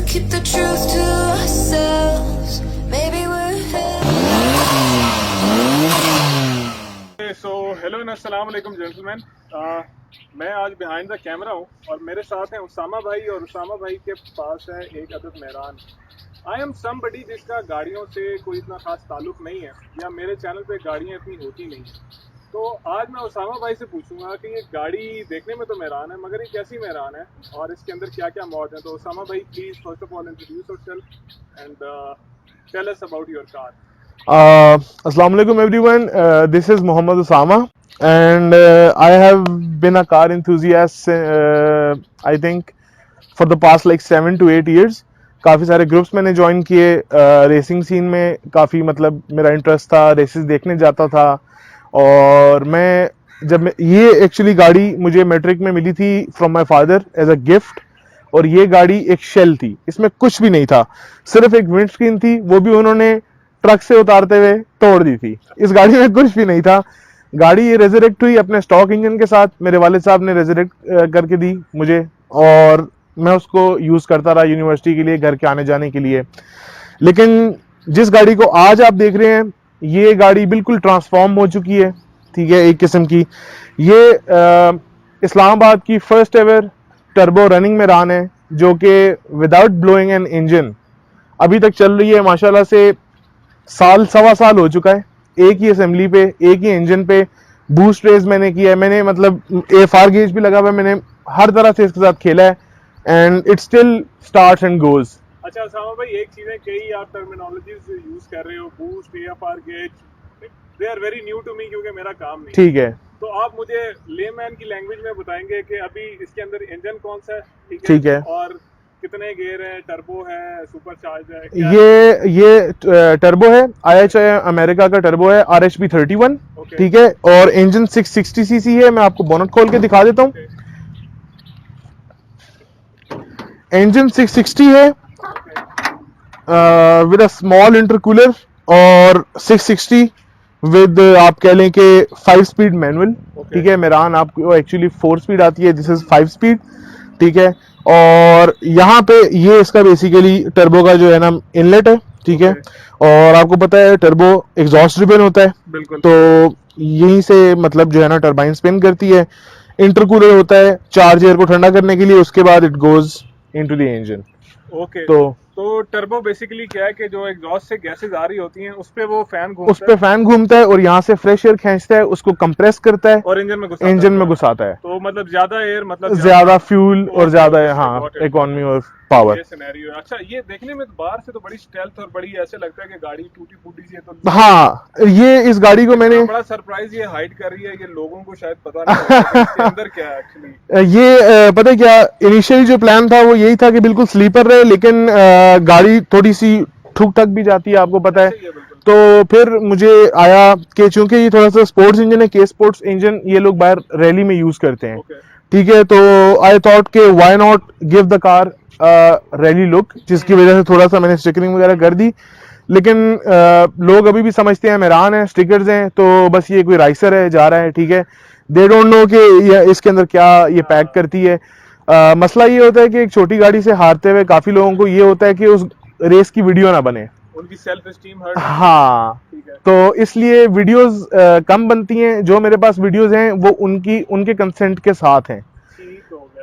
keep the truth to ourselves. Maybe we're so hello and अस्सलाम वालेकुम gentleman. मैं आज बिहाइंड द कैमरा हूँ और मेरे साथ हैं उसामा भाई, और उसामा भाई के पास है एक अदद मेहरान। आई एम समबडी जिसका गाड़ियों से कोई इतना खास ताल्लुक नहीं है, या मेरे चैनल पे गाड़ियाँ इतनी होती नहीं हैं। तो आज मैं उसामा भाई से पूछूंगा कि ये गाड़ी देखने में तो मेहरान है, मगर ये कैसी मेहरान है और इसके अंदर क्या क्या मॉड है। तो उसामा भाई please first of all introduce yourself and tell us about your car. Assalamu alaikum everyone. This is Muhammad Usama, and I have been a car enthusiast. I think for the past like 7 to 8 years. काफ़ी सारे groups मैंने join किए, racing scene में काफ़ी मतलब मेरा interest था, races देखने जाता था। और ये एक्चुअली गाड़ी मुझे मैट्रिक में मिली थी from my father as a gift, और ये गाड़ी एक शेल थी, इसमें कुछ भी नहीं था, सिर्फ एक विंड स्क्रीन थी, वो भी उन्होंने ट्रक से उतारते हुए तोड़ दी थी। इस गाड़ी में कुछ भी नहीं था। गाड़ी ये रेजरेक्ट हुई अपने स्टॉक इंजन के साथ, मेरे वालिद साहब ने रेजरेक्ट करके दी मुझे, और मैं उसको यूज़ करता रहा यूनिवर्सिटी के लिए, घर के आने जाने के लिए। लेकिन जिस गाड़ी को आज आप देख रहे हैं, ये गाड़ी बिल्कुल ट्रांसफॉर्म हो चुकी है, ठीक है, एक किस्म की। ये इस्लामाबाद की फर्स्ट एवर टर्बो रनिंग में रान है, जो कि विदाउट ब्लोइंग एन इंजन अभी तक चल रही है माशाल्लाह से। सवा साल हो चुका है, एक ही असेंबली पे, एक ही इंजन पे बूस्ट रेस मैंने किया है। मैंने मतलब AFR गेज भी लगा हुआ है, मैंने हर तरह से इसके साथ खेला है, and it still starts and goes. अच्छा उसामा भाई, एक चीज़ है, कई आप टर्मिनोलॉजीज यूज कर रहे हो, boost, AFR gauge, they are very new to me क्योंकि मेरा काम नहीं। ठीक है, तो आप मुझे लेमैन की लैंग्वेज में बताएंगे कि अभी इसके अंदर इंजन कौन सा है, ठीक है, और कितने गेयर है, टर्बो है, सुपर चार्ज है? ये टर्बो है, IHI अमेरिका का टर्बो है, RHB 31, ठीक है, और इंजन 660 सीसी है। मैं आपको बोनट खोल के दिखा देता हूँ। इंजन 660 है विद अ स्मॉल इंटरकूलर, और 660 विद आप कह लें कि 5 स्पीड मैनुअल, ठीक है। मेरान आपको एक्चुअली 4 स्पीड आती है, दिस इज 5 स्पीड, ठीक है। और यहाँ पे ये इसका बेसिकली टर्बो का जो है ना इनलेट है, ठीक है। और आपको पता है टर्बो एग्जॉस्ट ड्रिवन होता है, बिल्कुल। तो यहीं से मतलब जो है ना टर्बाइन स्पिन करती है। इंटरकूलर होता है चार्ज एयर को ठंडा करने के लिए, उसके बाद it goes into the engine. Okay, तो टर्बो बेसिकली क्या है कि जो एग्जॉस्ट से गैसेस आ रही होती हैं उस पे वो फैन घूमता है और यहाँ से फ्रेश एयर खींचता है, उसको कंप्रेस करता है और इंजन में घुसाता है। तो मतलब ज्यादा एयर, मतलब ज्यादा फ्यूल और ज्यादा हाँ इकोनॉमी और पावर। ये सिनेरियो है। अच्छा, ये देखने में बाहर से तो बड़ी स्टेल्थ और बड़ी ऐसे लगता है कि गाड़ी टूटी फूटी सी है, तो हाँ, ये इस गाड़ी को मैंने बड़ा सरप्राइज ये हाइड कर रही है, ये लोगों को शायद पता नहीं होगा कि इसके अंदर क्या है एक्चुअली। ये पता है क्या, इनिशियली जो प्लान था वो यही था कि बिल्कुल स्लीपर रहे, लेकिन गाड़ी थोड़ी सी ठुक ठक भी जाती है, आपको पता है। तो फिर मुझे आया कि चूंकि ये थोड़ा सा स्पोर्ट्स इंजन है, के स्पोर्ट्स इंजन ये लोग बाहर रैली में यूज करते हैं, ठीक है। तो आई थॉट के why not give the car rally look, जिसकी वजह से थोड़ा सा मैंने स्टिकरिंग वगैरह कर दी। लेकिन लोग अभी भी समझते हैं मेहरान है, स्टिकर्स हैं, तो बस ये कोई राइसर है, जा रहा है, ठीक है। दे डोंट नो कि इसके अंदर क्या ये पैक करती है। मसला ये होता है कि एक छोटी गाड़ी से हारते हुए काफी लोगों को ये होता है कि उस रेस की वीडियो ना बने, उनकी सेल्फ एस्टीम हर्ट। हाँ, तो इसलिए वीडियोस कम बनती हैं। जो मेरे पास वीडियोस हैं वो उनके कंसेंट के साथ हैं,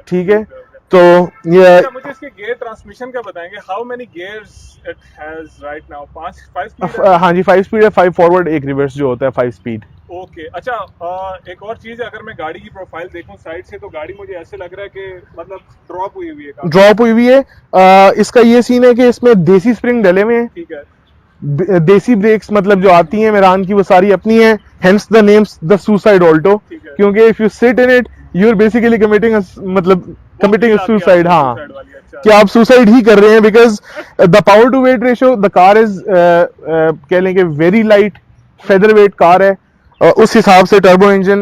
ठीक है। तो ये मुझे इसके गियर ट्रांसमिशन का बताएंगे, how many gears it has right now? 5 speed? हाँ जी, 5 स्पीड है, 5 फॉरवर्ड, 1 रिवर्स जो होता है 5 स्पीड। ओके, अच्छा, एक और चीज है, अगर मैं गाड़ी की प्रोफाइल देखूं साइड से, तो गाड़ी मुझे ऐसे लग रहा है कि मतलब ड्रॉप हुई हुई है। इसका ये सीन है कि इसमें देसी स्प्रिंग डले हुए हैं, ठीक है। देसी ब्रेक्स मतलब जो आती हैं मेरान की, वो सारी अपनी है, hence the names the suicide Alto, क्योंकि if you sit in it you are basically committing suicide. हाँ, कि आप सुसाइड ही कर रहे हैं, because the power to weight ratio, the car is कह लेंगे very light, feather weight car है, उस हिसाब से टर्बो इंजन।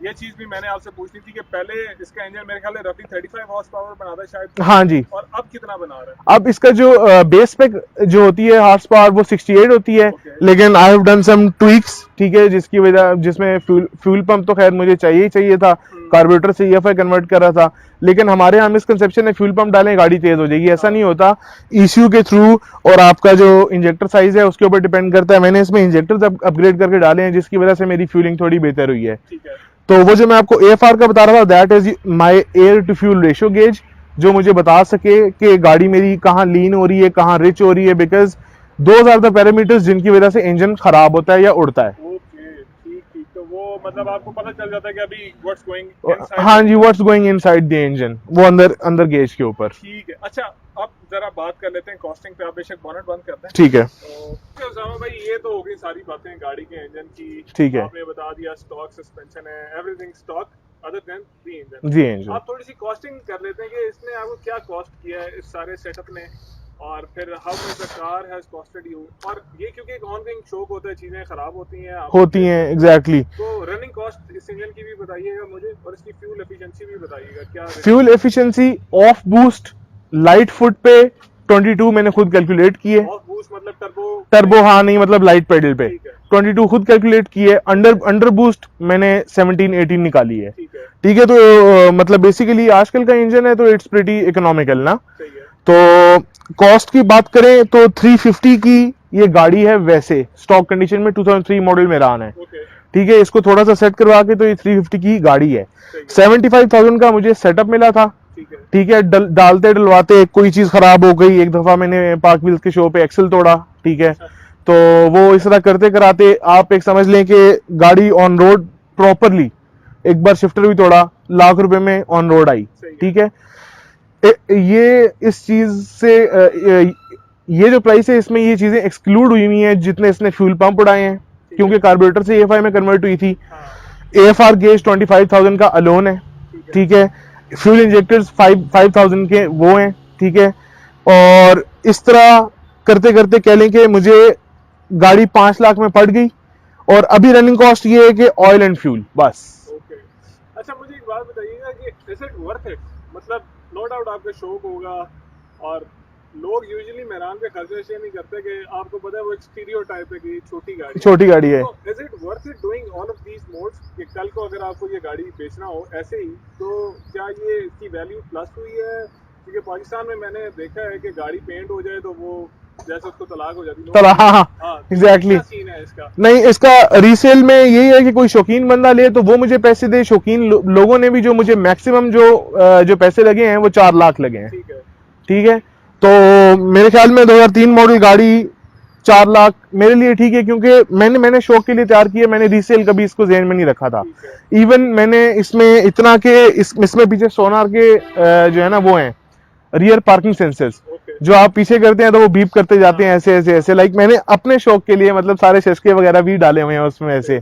ये चीज भी मैंने आपसे पूछनी थी कि पहले इसका इंजन मेरे ख्याल में रफली 35 हॉर्स पावर बनाता है शायद, हाँ जी, और अब कितना बना रहा है? अब इसका जो बेस स्पेक जो होती है हॉर्स पावर वो 68 होती है, लेकिन I have done some tweaks, ठीक है, जिसकी वजह जिसमें फ्यूल पंप तो खैर मुझे चाहिए था, कार्बोरेटर से EFI कन्वर्ट कर रहा था, लेकिन हमारे यहाँ मिसकंसेप्शन है फ्यूल पंप डालें गाड़ी तेज हो जाएगी, ऐसा नहीं होता। ECU के थ्रू और आपका जो इंजेक्टर साइज है उसके ऊपर डिपेंड करता है। मैंने इसमें इंजेक्टर्स अपग्रेड करके डाले हैं जिसकी वजह से मेरी फ्यूलिंग थोड़ी बेहतर हुई है। ठीक है। तो वो जो मैं आपको AFR का बता रहा था, that is my air to fuel ratio gauge, जो मुझे बता सके कि गाड़ी मेरी कहाँ लीन हो रही है, कहाँ रिच हो रही है, बिकॉज 2000 पैरामीटर्स जिनकी वजह से इंजन खराब होता है या उड़ता है। ओके, ठीक ठीक। तो वो मतलब आपको पता चल जाता है कि अभी व्हाट्स गोइंग इनसाइड। हाँ जी, what's going inside the engine, वो अंदर गेज के ऊपर। ठीक है। अच्छा, अब जरा बात कर लेते हैं कॉस्टिंग पे। आप बेशक बोनट बंद करते हैं। ठीक है। तो उसामा भाई, ये तो हो गई सारी बातें गाड़ी के इंजन की। ठीक है। आपने बता दिया स्टॉक सस्पेंशन है, everything stock other than the engine. जी इंजन। आप थोड़ी सी कॉस्टिंग कर लेते हैं कि इसने आपको क्या कॉस्ट किया है इस सारे सेटअप ने, और फिर how much the car has costed you. और ये क्योंकि एक ऑनगोइंग शौक होता है, चीजें खराब होती हैं एग्जैक्टली। तो रनिंग कॉस्ट इस इंजन की भी बताइएगा मुझे, और इसकी फ्यूल एफिशिएंसी भी बताइएगा। क्या fuel efficiency of boost light foot पे 22 मैंने खुद कैलकुलेट की है। ऑफ बूस्ट मतलब टर्बो हाँ नहीं, मतलब लाइट पेडल पे 22 खुद कैलकुलेट की है। अंडर बूस्ट मैंने 17-18 निकाली है। ठीक है। तो मतलब बेसिकली आजकल का इंजन है तो इट्स प्रीटी इकोनॉमिकल ना। तो कॉस्ट की बात करें तो 350 की ये गाड़ी है, वैसे स्टॉक कंडीशन में 2003 मॉडल में रान है। ठीक है। इसको थोड़ा सा सेट करवा के तो ये 350 की गाड़ी है। 75,000 का मुझे सेटअप मिला था। ठीक है। डालते डलवाते कोई चीज खराब हो गई, एक दफा मैंने पार्क व्हील्स के शो पे एक्सल तोड़ा। ठीक है। तो वो इस तरह करते कराते आप एक समझ लें कि गाड़ी ऑन रोड प्रॉपरली, एक बार शिफ्टर भी तोड़ा, लाख रुपए में ऑन रोड आई। ठीक है। ये इस चीज से ये जो प्राइस है इसमें ये चीजें एक्सक्लूड हुई हुई हैं जितने इसने फ्यूल पंप उड़ाए हैं, क्योंकि कार्बोरेटर से EFI में कन्वर्ट हुई थी। AFR गेज 25,000 का अलोन है। ठीक है। फ्यूल इंजेक्टर्स 5,000 के वो हैं। ठीक है। और इस तरह करते करते कह लें कि मुझे गाड़ी 5 लाख में पड़ गई, और अभी रनिंग कॉस्ट ये है कि ऑयल एंड फ्यूल बस। अच्छा, मुझे एक बात बताइएगा कि इज इट वर्थ इट? मतलब नो डाउट आपका शौक होगा, और लोग यूजुअली मेहरान पे खर्च इसलिए नहीं करते कि आपको पता है वो एक स्टीरियोटाइप है कि छोटी गाड़ी है। तो is it worth it doing all of these mods कि कल को अगर आपको ये गाड़ी बेचना हो ऐसे ही, तो क्या ये इसकी वैल्यू प्लस हुई है? क्योंकि पाकिस्तान में मैंने देखा है कि गाड़ी पेंट हो जाए तो वो जैसे उसको तलाक हो जाती है। हाँ एग्जैक्टली। सीन है इसका? नहीं, इसका रीसेल में यही है कि कोई शौकीन बंदा ले तो वो मुझे पैसे दे। शौकीन लोगों ने भी जो मुझे मैक्सिमम जो पैसे लगे हैं वो 4 लाख लगे हैं। ठीक है। तो मेरे ख्याल में 2003 मॉडल गाड़ी 4 लाख मेरे लिए ठीक है, क्योंकि मैंने शौक के लिए तैयार किया। मैंने रीसेल कभी इसको ज़हन में नहीं रखा था। इवन मैंने इसमें इतना के इसमें पीछे सोनार के जो है ना वो हैं रियर पार्किंग सेंसर्स, जो आप पीछे करते हैं तो वो बीप करते जाते हैं ऐसे ऐसे ऐसे। लाइक मैंने अपने शौक के लिए मतलब सारे शशके वगैरह भी डाले हुए हैं उसमें ऐसे।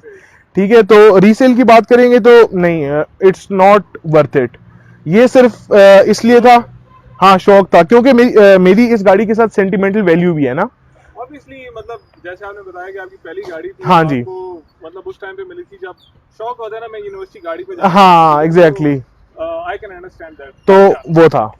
ठीक है। तो रीसेल की बात करेंगे तो नहीं, इट्स नॉट वर्थ इट। ये सिर्फ इसलिए था, हाँ शौक था, क्योंकि मेरी इस गाड़ी के साथ सेंटिमेंटल वैल्यू भी है ना। ऑब्वियसली, मतलब जैसे आपने बताया कि आपकी पहली गाड़ी थी। हाँ जी। मतलब उस टाइम पे मिली थी जब शौक होता है ना, मैं यूनिवर्सिटी गाड़ी पे हाँ exactly, I can understand that. तो वो था।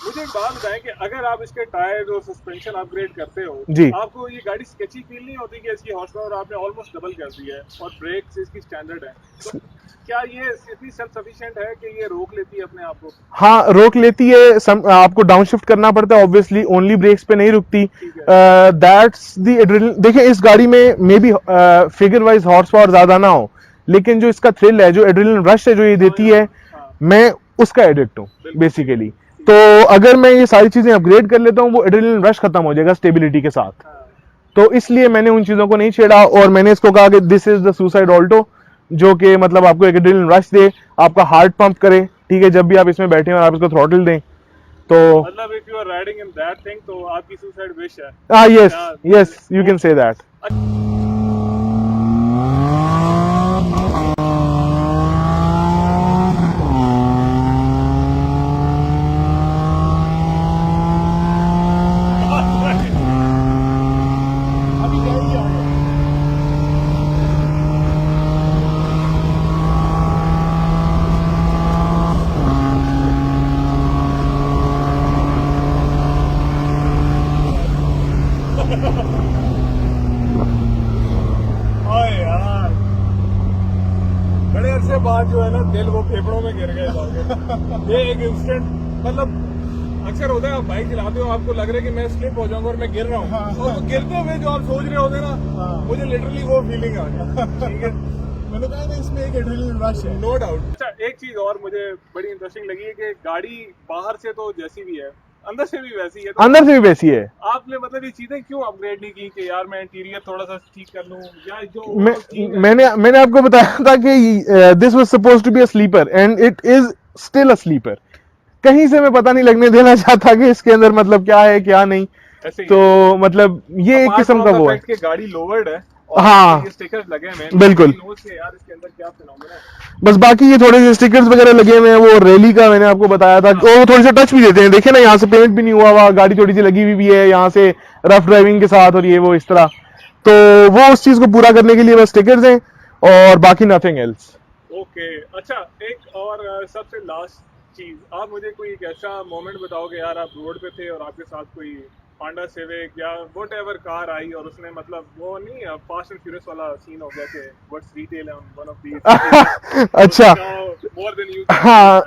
मुझे एक बात बताएं कि अगर आप इसके टायर और सस्पेंशन अपग्रेड करते हो जी, आपको ये गाड़ी स्केची फील नहीं होती कि इसकी हॉर्स पावर आपने ऑलमोस्ट डबल कर दी है और ब्रेक्स इसकी स्टैंडर्ड है, तो क्या ये इतनी सेल्फ सफिशिएंट है कि ये रोक लेती है अपने आप को? हाँ रोक लेती है। आपको डाउन शिफ्ट करना पड़ता है ऑब्वियसली, ओनली ब्रेक्स पे नहीं रुकती। That's the adrenaline. देखिए इस गाड़ी में may be figure wise horse power ज्यादा ना हो, लेकिन जो इसका थ्रिल है, जो एड्रेनलिन रश है जो ये देती है, मैं उसका एडिक्ट हूँ बेसिकली। तो अगर मैं ये सारी चीजें अपग्रेड कर लेता हूँ वो एड्रेनलिन रश खत्म हो जाएगा स्टेबिलिटी के साथ। तो इसलिए मैंने उन चीजों को नहीं छेड़ा, और मैंने इसको कहा कि this is the suicide Alto, जो कि मतलब आपको एक एड्रेनलिन रश दे, आपका हार्ट पंप करे। ठीक है। जब भी आप इसमें बैठे और आप इसको थ्रॉटल दें तो मतलब if you are riding in that thing तो आपकी सुसाइड विश है। हाँ yes yes, you can say that. बाद जो है ना दिल वो फेफड़ों में गिर गया जाके। ये एक इंस्टेंट मतलब अक्सर होता है, आप बाइक चलाते हो आपको लग रहा है कि मैं स्लिप हो जाऊंगा और मैं गिर रहा हूँ, और वो गिरते हुए जो आप सोच रहे होते ना, मुझे लिटरली वो फीलिंग आ गया। ठीक है, मैंने कहा ना इसमें एक एड्रेनलिन रश है, नो डाउट। अच्छा, एक चीज और मुझे बड़ी इंटरेस्टिंग लगी है कि गाड़ी बाहर से तो जैसी भी है अंदर से भी वैसी है, तो अंदर से भी वैसी है। आपने मतलब ये चीजें क्यों अपग्रेड नहीं की कि यार मैं इंटीरियर थोड़ा सा ठीक कर लूं, या जो मैंने आपको बताया था कि this was supposed to be a sleeper and it is still a sleeper. कहीं से मैं पता नहीं लगने देना चाहता कि इसके अंदर मतलब क्या है क्या नहीं, तो मतलब ये एक किस्म का वो है कि गाड़ी लोवर्ड है और हाँ ये स्टिकर्स लगे हैं, बिल्कुल। यार इसके अंदर क्या फिनोमेना है। बस बाकी ये थोड़े से स्टिकर्स वगैरह लगे हुए हैं, वो रैली का मैंने आपको बताया था, वो थोड़े से टच भी देते हैं। देखिए ना, यहाँ से पेंट भी नहीं हुआ हुआ, गाड़ी थोड़ी सी लगी हुई भी है यहाँ से रफ ड्राइविंग के साथ, और ये वो इस तरह, तो वो उस चीज को पूरा करने के लिए बस स्टिकर्स हैं और बाकी नथिंग एल्स। ओके, अच्छा, एक और सबसे लास्ट चीज, आप मुझे कोई एक ऐसा मोमेंट बताओगे यार, आप रोड पे थे और आपके साथ कोई होंडा सिविक या व्हाटएवर कार आई और उसने मतलब वो नहीं फास्ट एंड फ्यूरियस वाला सीन हो गया कि what's retail on one of these अच्छा, मोर देन यू, हाँ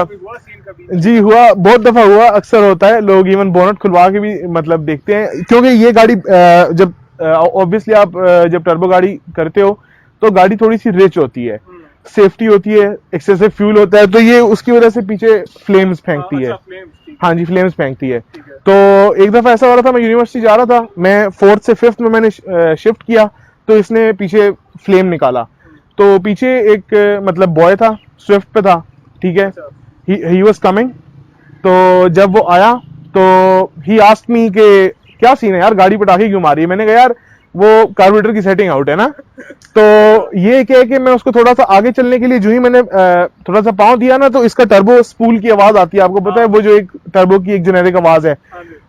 हुआ सीन कभी? जी हुआ, बहुत दफा हुआ, अक्सर होता है, लोग इवन बोनट खुलवा के भी मतलब देखते हैं, क्योंकि ये गाड़ी जब ऑब्वियसली आप जब टर्बो गाड़ी करते हो तो गाड़ी थोड़ी सी रिच होती है, सेफ्टी होती है, एक्सेसिव फ्यूल होता है, तो ये उसकी वजह से पीछे फ्लेम्स फेंकती है। हाँ जी, फ्लेम्स फेंकती है। तो एक दफा ऐसा हो रहा था, मैं यूनिवर्सिटी जा रहा था, मैं 4th से 5th में मैंने शिफ्ट किया, तो इसने पीछे फ्लेम निकाला, तो पीछे एक मतलब बॉय था, स्विफ्ट पे था, ठीक है, ही वाज कमिंग, तो जब वो आया तो ही आस्क्ड मी कि क्या सीन है यार, गाड़ी पटाखे क्यों मारी है। मैंने कहा यार वो कार्बोरेटर की सेटिंग आउट है ना। तो ये क्या है कि मैं उसको थोड़ा सा आगे चलने के लिए जो ही मैंने थोड़ा सा पाँव दिया ना, तो इसका टर्बो स्पूल की आवाज आती है, आपको पता है वो जो एक टर्बो की एक जेनेरिक आवाज है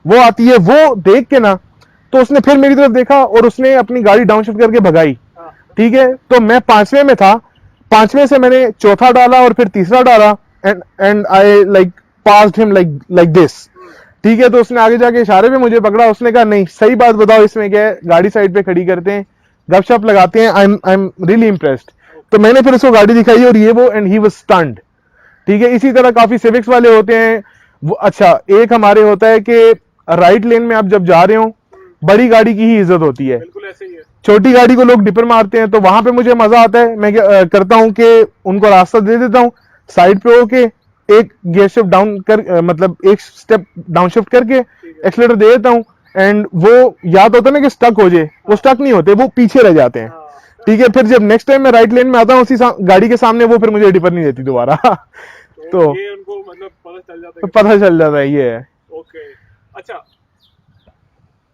वो आती है, वो देख के ना तो उसने फिर मेरी तरफ देखा और उसने अपनी गाड़ी डाउनशिफ्ट करके भगाई, ठीक है। तो मैं 5वें में था, 5वें से मैंने चौथा डाला और फिर तीसरा डाला, and I like passed him like this, ठीक है। तो उसने आगे जाके इशारे पे मुझे पकड़ा, उसने कहा नहीं सही बात बताओ इसमें क्या है, गाड़ी साइड पे खड़ी करते हैं, गपशप लगाते हैं, आई एम रियली इम्प्रेस्ड। तो मैंने फिर उसको गाड़ी दिखाई और ये वो, एंड ही वाज स्टन्ड, ठीक है। इसी तरह काफी सिविक्स वाले होते हैं वो। अच्छा, एक हमारे होता है कि राइट लेन में आप जब जा रहे हो, बड़ी गाड़ी की ही इज्जत होती है, बिल्कुल ऐसे ही है, छोटी गाड़ी को लोग डिपर मारते हैं, तो वहां पे मुझे मजा आता है। मैं क्या करता हूं कि उनको रास्ता दे देता हूं, साइड पे होके एक गियर शिफ्ट डाउन कर मतलब एक स्टेप डाउन शिफ्ट करके एक्सीलरेटर दे देता हूं, एंड वो याद होता है ना कि स्टक हो जाए, वो स्टक नहीं होते, वो पीछे रह जाते हैं, ठीक है। फिर जब नेक्स्ट टाइम मैं राइट लेन में आता हूं उसी गाड़ी के सामने, वो फिर मुझे डिपर नहीं देती दोबारा। तो ये उनको मतलब पता चल जाता है ये है। ओके, अच्छा,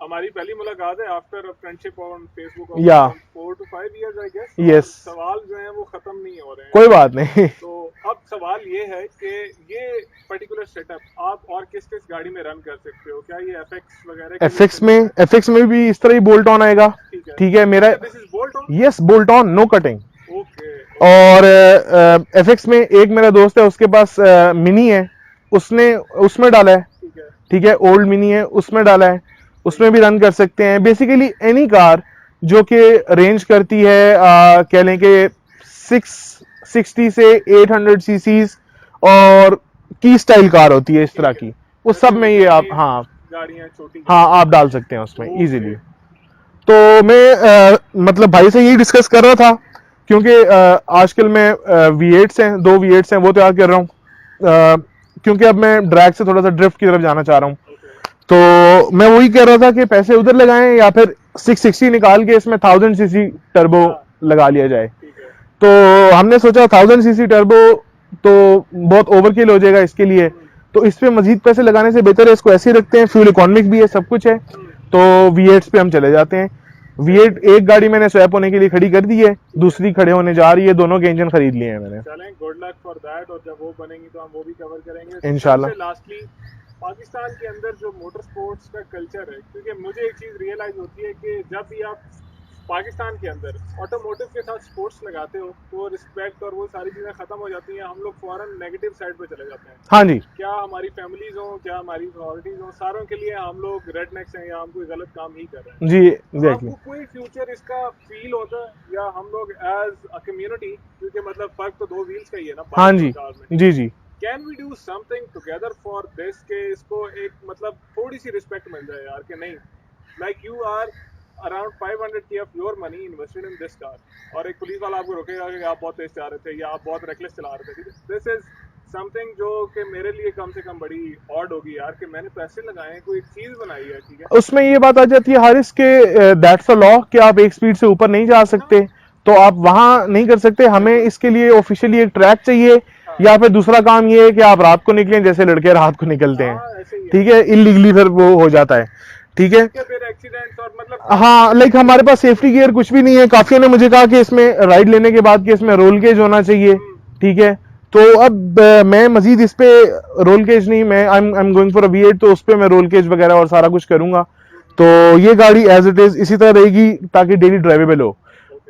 हमारी पहली मुलाकात है आफ्टर फ्रेंडशिप ऑन फेसबुक, या 4 to 5 years I guess. Yes, सवाल जो है वो खत्म नहीं हो रहे हैं, कोई बात नहीं। तो अब सवाल ये है कि ये पर्टिकुलर सेटअप आप और किस किस गाड़ी में रन कर सकते हो? क्या ये FX वगैरह? FX में भी इस तरह ही बोल्ट ऑन आएगा, ठीक है। मेरा this is bolt on, yes, bolt on, no cutting. Okay. और FX में एक मेरा दोस्त है, उसके पास मिनी है, उसने उसमें डाला है, ठीक है, ओल्ड मिनी है, उसमें डाला है, उसमें भी रन कर सकते हैं। बेसिकली एनी कार जो कि रेंज करती है कह लें कि 660 से 800 सीसीज और की स्टाइल कार होती है इस तरह की, उस सब में ये आप हाँ गाड़ियां छोटी, हाँ आप डाल सकते हैं उसमें इजीली। तो मैं मतलब भाई से यही डिस्कस कर रहा था, क्योंकि आजकल मैं V8s हैं, 2 V8s हैं, वो तैयार कर रहा हूँ, क्योंकि अब मैं ड्रैग से थोड़ा सा ड्रिफ्ट की तरफ जाना चाह रहा हूँ। तो मैं वही कह रहा था कि पैसे उधर लगाएं या फिर 660 निकाल के इसमें 1000 सीसी टर्बो लगा लिया जाए। तो हमने सोचा 1000 सीसी टर्बो तो बहुत ओवरकिल हो जाएगा इसके लिए, तो इस पे मजीद पैसे लगाने से बेहतर है इसको ऐसे ही रखते हैं, फ्यूल इकोनॉमिक भी है, सब कुछ है। तो V8 पे हम चले जाते हैं। V8 एक गाड़ी मैंने स्वैप होने के लिए खड़ी कर दी है, दूसरी खड़े होने जा रही है, दोनों के इंजन खरीद लिए हैं मैंने। चलें, गुड लक फॉर दैट, और जब वो बनेंगी तो हम वो भी कवर करेंगे इंशाल्लाह। लास्टली, पाकिस्तान के अंदर जो मोटर स्पोर्ट्स का कल्चर है, क्योंकि मुझे एक चीज़ रियलाइज होती है कि जब भी आप पाकिस्तान के अंदर ऑटोमोटिव के साथ स्पोर्ट्स लगाते हो तो रिस्पेक्ट और वो सारी चीज़ें ख़त्म हो जाती हैं, हम लोग फौरन नेगेटिव साइड पे चले जाते हैं। हाँ जी क्या हमारी फैमिलीज हो, क्या हमारी अथॉरिटीज हो, सारों के लिए हम लोग रेडनेक्स हैं या हम कोई गलत काम ही कर रहे हैं। जी एग्जैक्टली। आपको कोई फ्यूचर इसका फील होता है या हम लोग एज अ कम्युनिटी, क्योंकि मतलब फर्क तो दो व्हील्स का ही है ना, हाँ जी जी जी। Can we do something together for this के इसको एक मतलब थोड़ी सी रिस्पेक्ट मिल जाए यार, कि नहीं like you are around 500K of your money invested in this car और एक पुलिस वाला आपको रोकेगा कि आप बहुत तेज चला रहे थे या आप बहुत रेकलेस चला रहे थे, ठीक है, दिस इज समथिंग जो कि मेरे लिए कम से कम बड़ी ऑड होगी यार, कि मैंने पैसे लगाए हैं, कोई चीज बनाई है, ठीक है। उसमें ये बात आ जाती है हारिस के दैट्स अ लॉ कि आप एक स्पीड से ऊपर नहीं जा सकते, तो आप वहां नहीं कर सकते। हमें इसके लिए ऑफिशियली एक ट्रैक चाहिए, या फिर दूसरा काम ये है कि आप रात को निकलें जैसे लड़के रात को निकलते हैं, ऐसे ही है। ठीक है, इलीगली फिर वो हो जाता है, ठीक है। कि फिर एक्सीडेंट्स और मतलब हाँ लाइक हमारे पास सेफ्टी गियर कुछ भी नहीं है। काफियों ने मुझे कहा कि इसमें राइड लेने के बाद कि इसमें रोल केज होना चाहिए, ठीक है, तो अब मैं मजीद इस पे रोल केज नहीं, मैं I am going for a V8, तो उस पे मैं रोल केज वगैरह और सारा कुछ करूंगा। तो ये गाड़ी एज इट इज इसी तरह रहेगी ताकि डेली ड्राइवेबल हो।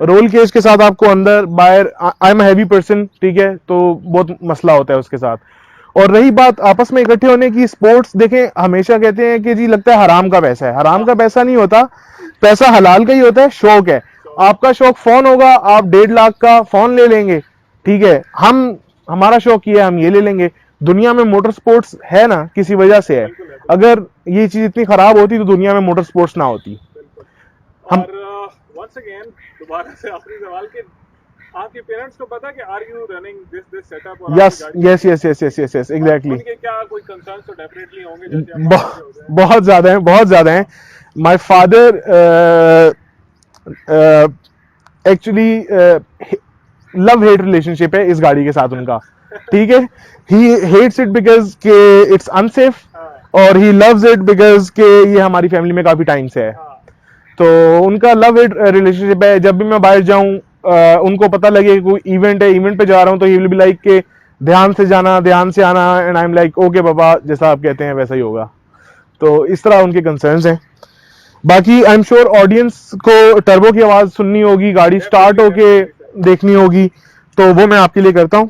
रोल केज के साथ आपको अंदर बाहर, आई एम हैवी पर्सन, ठीक है, तो बहुत मसला होता है उसके साथ। और रही बात आपस में इकट्ठे होने की, स्पोर्ट्स देखें, हमेशा कहते हैं कि जी लगता है हराम का पैसा है, हराम का पैसा नहीं होता, पैसा हलाल का ही होता है, शौक है। आपका शौक फोन होगा, आप 1.5 लाख का फोन ले लेंगे, ठीक है, हमारा शौक ये है, हम ये ले लेंगे। दुनिया में मोटर स्पोर्ट्स है ना किसी वजह से है, अगर ये चीज इतनी खराब होती तो दुनिया में मोटर स्पोर्ट्स ना होती। और वंस अगेन दोबारा से आखिरी सवाल कि आपके पेरेंट्स को पता है कि are you running this setup? और yes yes yes yes yes yes yes exactly. उनके क्या कोई कंसर्न्स तो डेफिनेटली होंगे, जैसे आप बाहर से हो गए। बहुत ज्यादा है, बहुत ज्यादा है। My father actually love hate relationship है इस गाड़ी के साथ उनका, ठीक है। ही हेट्स इट बिकॉज के इट्स अनसेफ, और ही लव्स इट बिकॉज के ये हमारी फैमिली में काफी टाइम से है। तो उनका लव हेट रिलेशनशिप है। जब भी मैं बाहर जाऊं, उनको पता लगे कोई इवेंट है, इवेंट पे जा रहा हूं, तो ही विल बी लाइक के ध्यान से जाना, ध्यान से आना, and I am like okay पापा, जैसा आप कहते हैं वैसा ही होगा। तो इस तरह उनके कंसर्न्स हैं। बाकी आई एम श्योर ऑडियंस को टर्बो की आवाज सुननी होगी, गाड़ी स्टार्ट होके देखनी होगी, तो वो मैं आपके लिए करता हूं।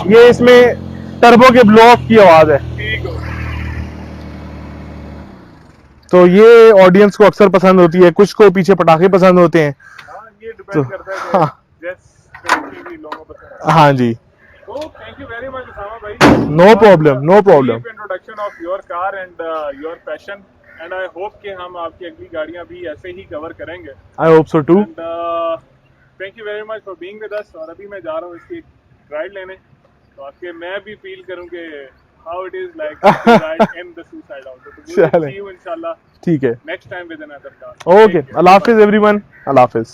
ये इसमें टर्बो के ब्लो ऑफ की आवाज है, ठीक हो तो ये ऑडियंस को अक्सर पसंद होती है, कुछ को पीछे पटाखे पसंद होते हैं। हाँ, ये डिपेंड करता है कि हाँ जैसे लोगों को पसंद है। हाँ जी, तो thank you very much Usama भाई। No problem no problem. Introduction of your car and your passion, and I hope कि हम आपकी अगली गाड़ियां भी ऐसे ही कवर करेंगे। I hope so too. And thank you very much for being with us. और अभी मैं जा रहा हूँ इसकी राइड लेने, तो आपके मैं भी फील करूँ कि how it is like ride in the suicide also. तो वी विल सी यू इंशाल्लाह ठीक है, next time with another car. Okay, Allah Hafiz everyone, Allah Hafiz.